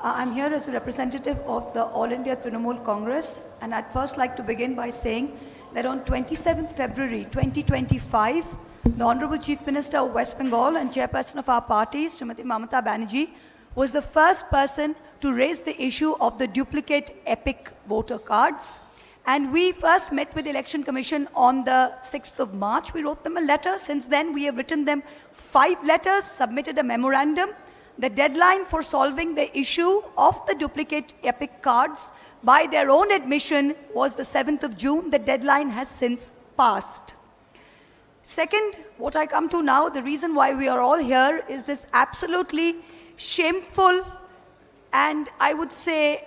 I'm here as a representative of the All India Trinamool Congress, and I'd first like to begin by saying that on 27th February 2025, the Honorable Chief Minister of West Bengal and Chairperson of our party, Srimati Mamata Banerjee, was the first person to raise the issue of the duplicate EPIC voter cards. And we first met with the Election Commission on the 6th of March. We wrote them a letter. Since then, we have written them 5 letters, submitted a memorandum. The deadline for solving the issue of the duplicate EPIC cards by their own admission was the 7th of June. The deadline has since passed. Second, what I come to now, the reason why we are all here is this absolutely shameful and I would say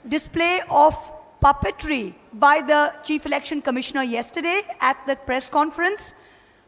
display of puppetry by the Chief Election Commissioner yesterday at the press conference.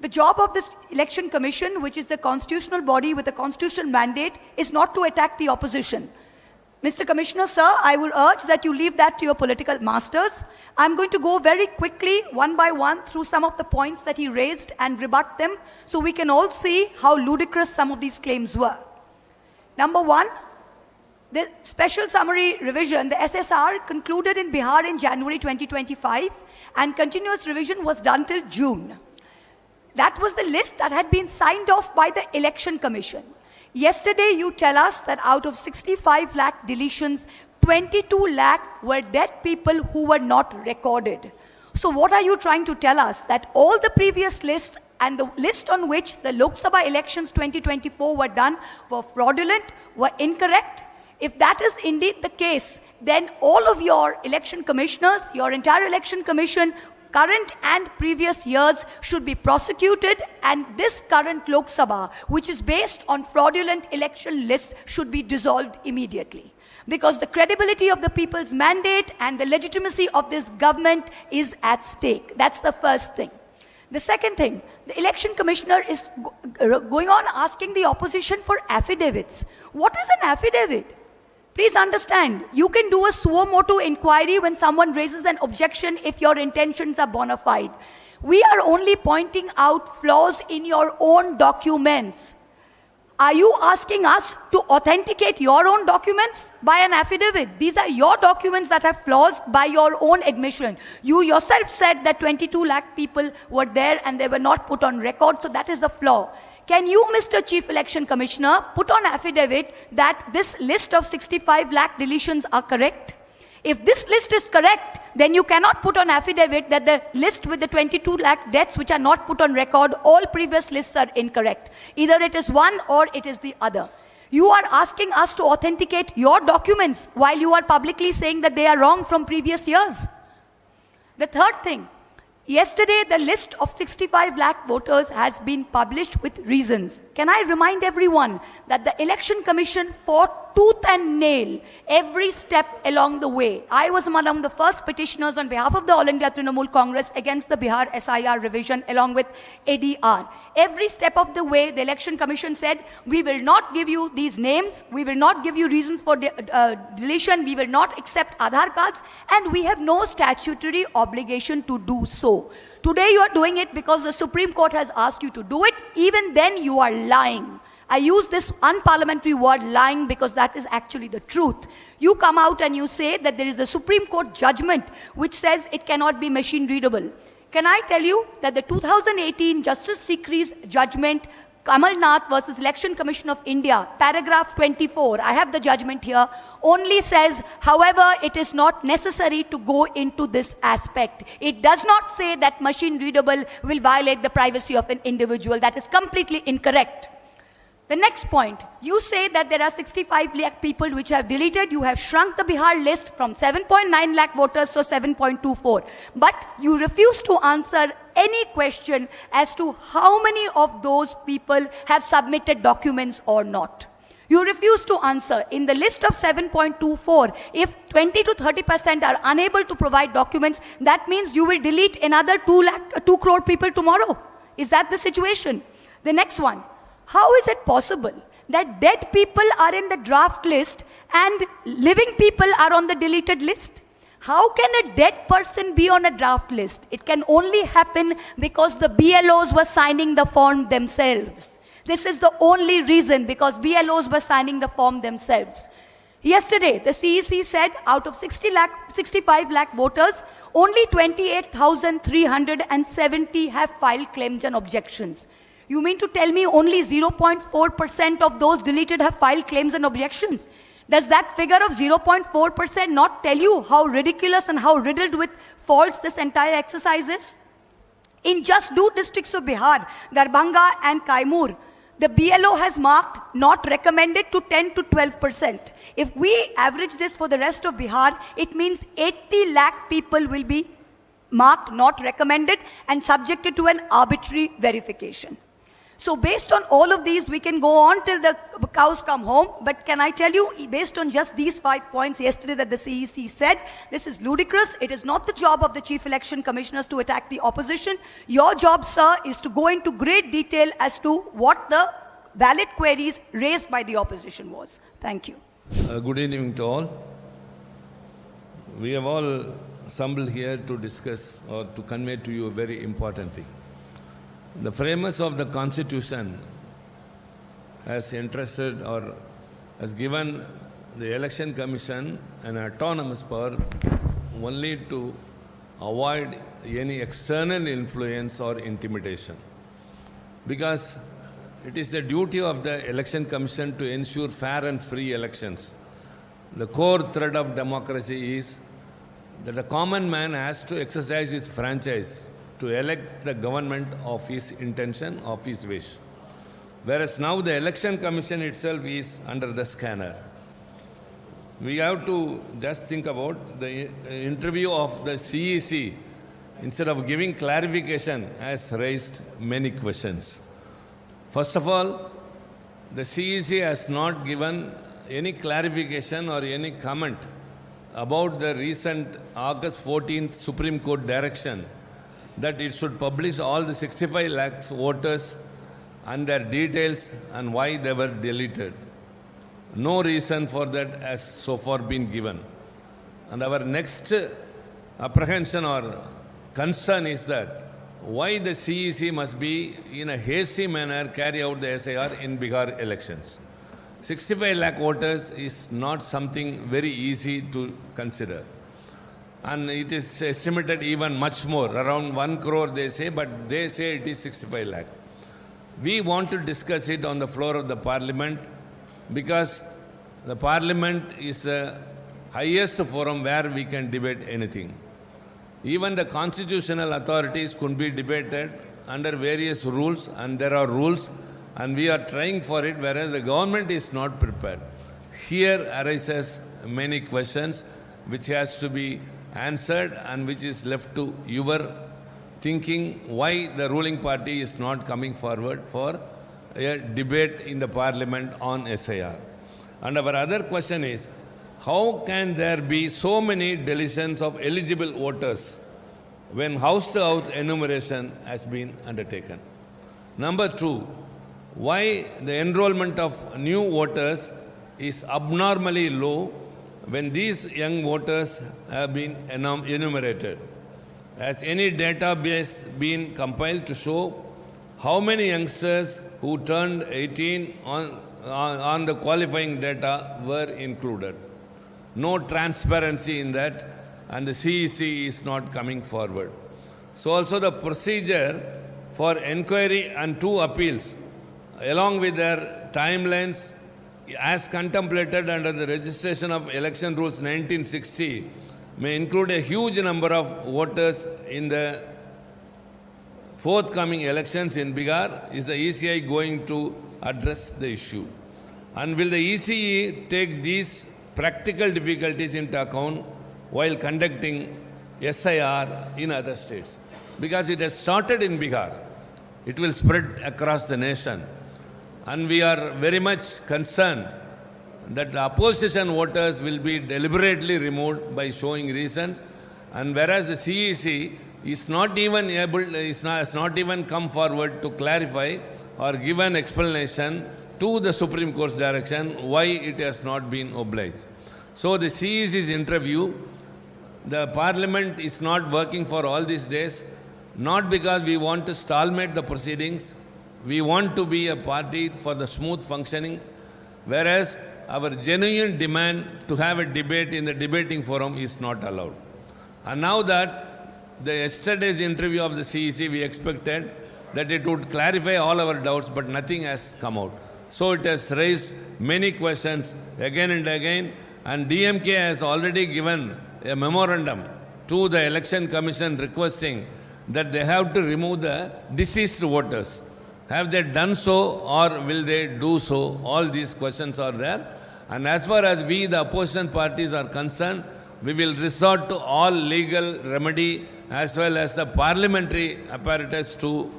The job of this Election Commission, which is a constitutional body with a constitutional mandate, is not to attack the opposition. Mr. Commissioner, sir, I would urge that you leave that to your political masters. I'm going to go very quickly, one by one, through some of the points that he raised and rebut them, so we can all see how ludicrous some of these claims were. Number one, the special summary revision, the SSR, concluded in Bihar in January 2025, and continuous revision was done till June. That was the list that had been signed off by the Election Commission. Yesterday, you tell us that out of 65 lakh deletions, 22 lakh were dead people who were not recorded. So what are you trying to tell us? That all the previous lists and the list on which the Lok Sabha elections 2024 were done were fraudulent, were incorrect? If that is indeed the case, then all of your election commissioners, your entire election commission, current and previous years should be prosecuted, and this current Lok Sabha, which is based on fraudulent election lists, should be dissolved immediately. Because the credibility of the people's mandate and the legitimacy of this government is at stake. That's the first thing. The second thing, the election commissioner is going on asking the opposition for affidavits. What is an affidavit? Please understand, you can do a suo motu inquiry when someone raises an objection if your intentions are bona fide. We are only pointing out flaws in your own documents. Are you asking us to authenticate your own documents by an affidavit? These are your documents that have flaws by your own admission. You yourself said that 22 lakh people were there and they were not put on record, so that is a flaw. Can you, Mr. Chief Election Commissioner, put on affidavit that this list of 65 lakh deletions are correct? If this list is correct, then you cannot put on affidavit that the list with the 22 lakh deaths which are not put on record, all previous lists are incorrect. Either it is one or it is the other. You are asking us to authenticate your documents while you are publicly saying that they are wrong from previous years. The third thing, yesterday the list of 65 lakh voters has been published with reasons. Can I remind everyone that the Election Commission fought tooth and nail every step along the way. I was among the first petitioners on behalf of the All India Trinamool Congress against the Bihar SIR revision along with ADR. Every step of the way, the Election Commission said, we will not give you these names, we will not give you reasons for deletion, we will not accept Aadhaar cards, and we have no statutory obligation to do so. Today you are doing it because the Supreme Court has asked you to do it. Even then you are lying. I use this unparliamentary word lying because that is actually the truth. You come out and you say that there is a Supreme Court judgment which says it cannot be machine readable. Can I tell you that the 2018 Justice Sikri's judgment, Kamal Nath versus Election Commission of India, paragraph 24, I have the judgment here, only says, however, it is not necessary to go into this aspect. It does not say that machine readable will violate the privacy of an individual. That is completely incorrect. The next point, you say that there are 65 lakh people which have deleted. You have shrunk the Bihar list from 7.9 lakh voters to 7.24. But you refuse to answer any question as to how many of those people have submitted documents or not. You refuse to answer. In the list of 7.24, if 20 to 30% are unable to provide documents, that means you will delete another 2 crore people tomorrow. Is that the situation? The next one. How is it possible that dead people are in the draft list and living people are on the deleted list? How can a dead person be on a draft list? It can only happen because the BLOs were signing the form themselves. This is the only reason, because BLOs were signing the form themselves. Yesterday, the CEC said out of 65 lakh voters, only 28,370 have filed claims and objections. You mean to tell me only 0.4% of those deleted have filed claims and objections? Does that figure of 0.4% not tell you how ridiculous and how riddled with faults this entire exercise is? In just two districts of Bihar, Darbhanga and Kaimur, the BLO has marked not recommended to 10 to 12%. If we average this for the rest of Bihar, it means 80 lakh people will be marked not recommended and subjected to an arbitrary verification. So based on all of these, we can go on till the cows come home. But can I tell you, based on just these 5 points yesterday that the CEC said, this is ludicrous. It is not the job of the Chief Election Commissioners to attack the opposition. Your job, sir, is to go into great detail as to what the valid queries raised by the opposition was. Thank you. Good evening to all. We have all assembled here to discuss or to convey to you a very important thing. The framers of the Constitution has entrusted or has given the Election Commission an autonomous power only to avoid any external influence or intimidation. Because it is the duty of the Election Commission to ensure fair and free elections. The core thread of democracy is that the common man has to exercise his franchise to elect the government of his intention, of his wish. Whereas now the Election Commission itself is under the scanner. We have to just think about the interview of the CEC, instead of giving clarification, has raised many questions. First of all, the CEC has not given any clarification or any comment about the recent August 14th Supreme Court direction that it should publish all the 65 lakhs voters and their details and why they were deleted. No reason for that has so far been given. And our next apprehension or concern is that why the CEC must be in a hasty manner carry out the SIR in Bihar elections. 65 lakh voters is not something very easy to consider. And it is estimated even much more, around 1 crore they say, but they say it is 65 lakh. We want to discuss it on the floor of the Parliament because the Parliament is the highest forum where we can debate anything. Even the constitutional authorities could be debated under various rules, and there are rules, and we are trying for it, whereas the government is not prepared. Here arises many questions which has to be answered and which is left to your thinking why the ruling party is not coming forward for a debate in the Parliament on SIR. And our other question is, how can there be so many deletions of eligible voters when house-to-house enumeration has been undertaken? Number two, why the enrollment of new voters is abnormally low when these young voters have been enumerated? Has any database been compiled to show how many youngsters who turned 18 on the qualifying data were included? No transparency in that, and the CEC is not coming forward. So also the procedure for inquiry and two appeals, along with their timelines, as contemplated under the Registration of Election Rules 1960, may include a huge number of voters in the forthcoming elections in Bihar. Is the ECI going to address the issue? And will the ECE take these practical difficulties into account while conducting SIR in other states? Because it has started in Bihar, it will spread across the nation. And we are very much concerned that the opposition voters will be deliberately removed by showing reasons, and whereas the CEC is not even has not even come forward to clarify or give an explanation to the Supreme Court's direction why it has not been obliged. So the CEC's interview, the Parliament is not working for all these days, not because we want to stalemate the proceedings, We want to be a party for the smooth functioning, whereas our genuine demand to have a debate in the debating forum is not allowed. And now that the yesterday's interview of the CEC, we expected that it would clarify all our doubts, but nothing has come out. So it has raised many questions again and again, and DMK has already given a memorandum to the Election Commission requesting that they have to remove the deceased voters. Have they done so or will they do so? All these questions are there. And as far as we, the opposition parties, are concerned, we will resort to all legal remedy as well as the parliamentary apparatus to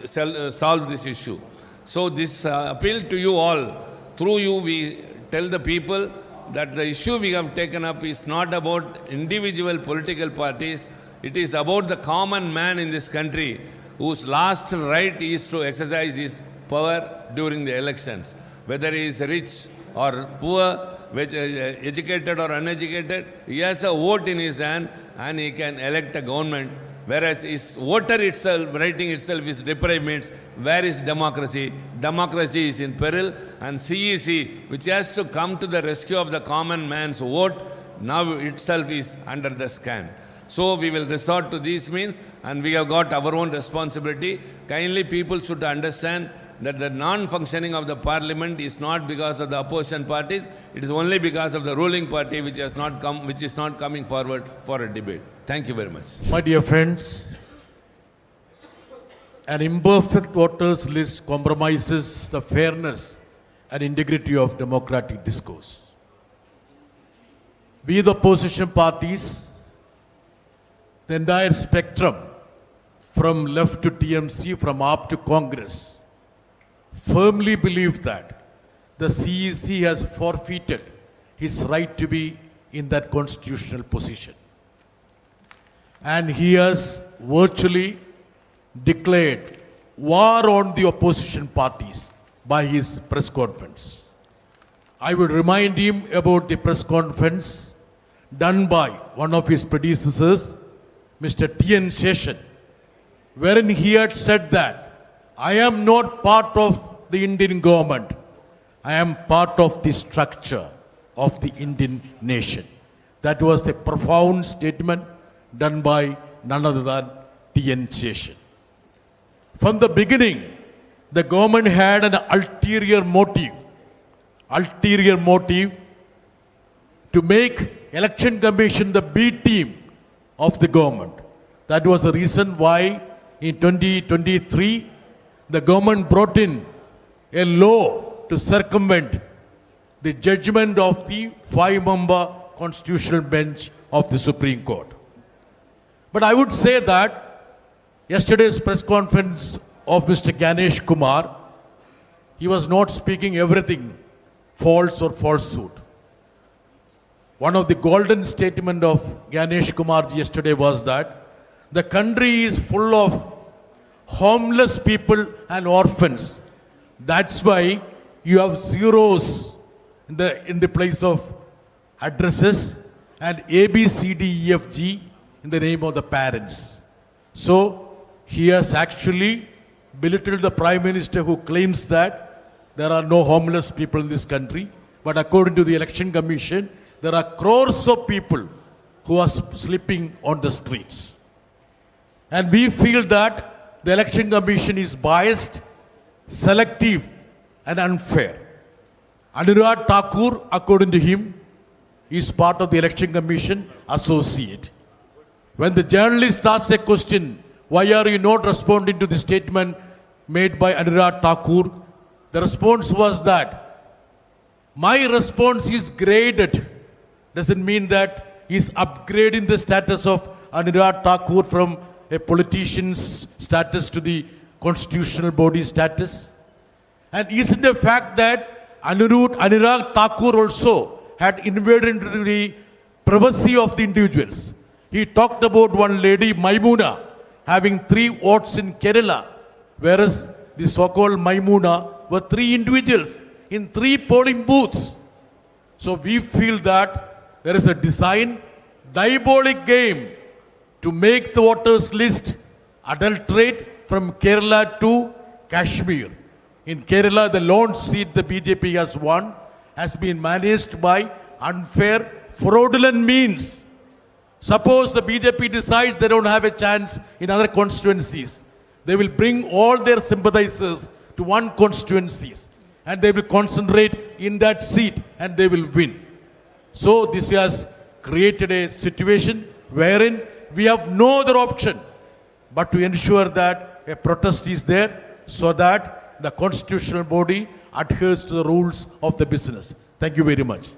solve this issue. So this appeal to you all, through you we tell the people that the issue we have taken up is not about individual political parties, it is about the common man in this country whose last right is to exercise his power during the elections. Whether he is rich or poor, whether educated or uneducated, he has a vote in his hand and he can elect a government. Whereas his voter itself, writing itself is deprived, means where is democracy? Democracy is in peril, and CEC, which has to come to the rescue of the common man's vote, now itself is under the scan. So we will resort to these means, and we have got our own responsibility. Kindly people should understand that the non-functioning of the parliament is not because of the opposition parties, it is only because of the ruling party which is not coming forward for a debate. Thank you very much. My dear friends, an imperfect voters list compromises the fairness and integrity of democratic discourse. We, the opposition parties, the entire spectrum, from left to TMC, from AAP to Congress, firmly believe that the CEC has forfeited his right to be in that constitutional position. And he has virtually declared war on the opposition parties by his press conference. I will remind him about the press conference done by one of his predecessors, Mr. T.N. Session, wherein he had said that I am not part of the Indian government, I am part of the structure of the Indian nation. That was the profound statement done by none other than T.N. Session. From the beginning, the government had an ulterior motive to make Election Commission the B team of the government. That was the reason why in 2023, the government brought in a law to circumvent the judgment of the 5-member constitutional bench of the Supreme Court. But I would say that yesterday's press conference of Mr. Ganesh Kumar, he was not speaking everything false or falsehood. One of the golden statements of Ganesh Kumar yesterday was that the country is full of homeless people and orphans. That's why you have zeros in the place of addresses and A, B, C, D, E, F, G in the name of the parents. So he has actually belittled the Prime Minister who claims that there are no homeless people in this country. But according to the Election Commission, there are crores of people who are sleeping on the streets. And we feel that the Election Commission is biased, selective and unfair. Anurag Thakur, according to him, is part of the Election Commission associate. When the journalist asks a question, why are you not responding to the statement made by Anurag Thakur? The response was that my response is graded. Doesn't mean that he's upgrading the status of Anurag Thakur from a politician's status to the constitutional body status. And isn't the fact that Anurag Thakur also had invaded into the privacy of the individuals. He talked about one lady, Maimuna, having 3 votes in Kerala, whereas the so-called Maimuna were 3 individuals in 3 polling booths. So we feel that there is a diabolic game to make the voters list adulterate from Kerala to Kashmir. In Kerala, the lone seat the BJP has won has been managed by unfair, fraudulent means. Suppose the BJP decides they don't have a chance in other constituencies, they will bring all their sympathizers to one constituency and they will concentrate in that seat and they will win. So this has created a situation wherein we have no other option but to ensure that a protest is there so that the constitutional body adheres to the rules of the business. Thank you very much.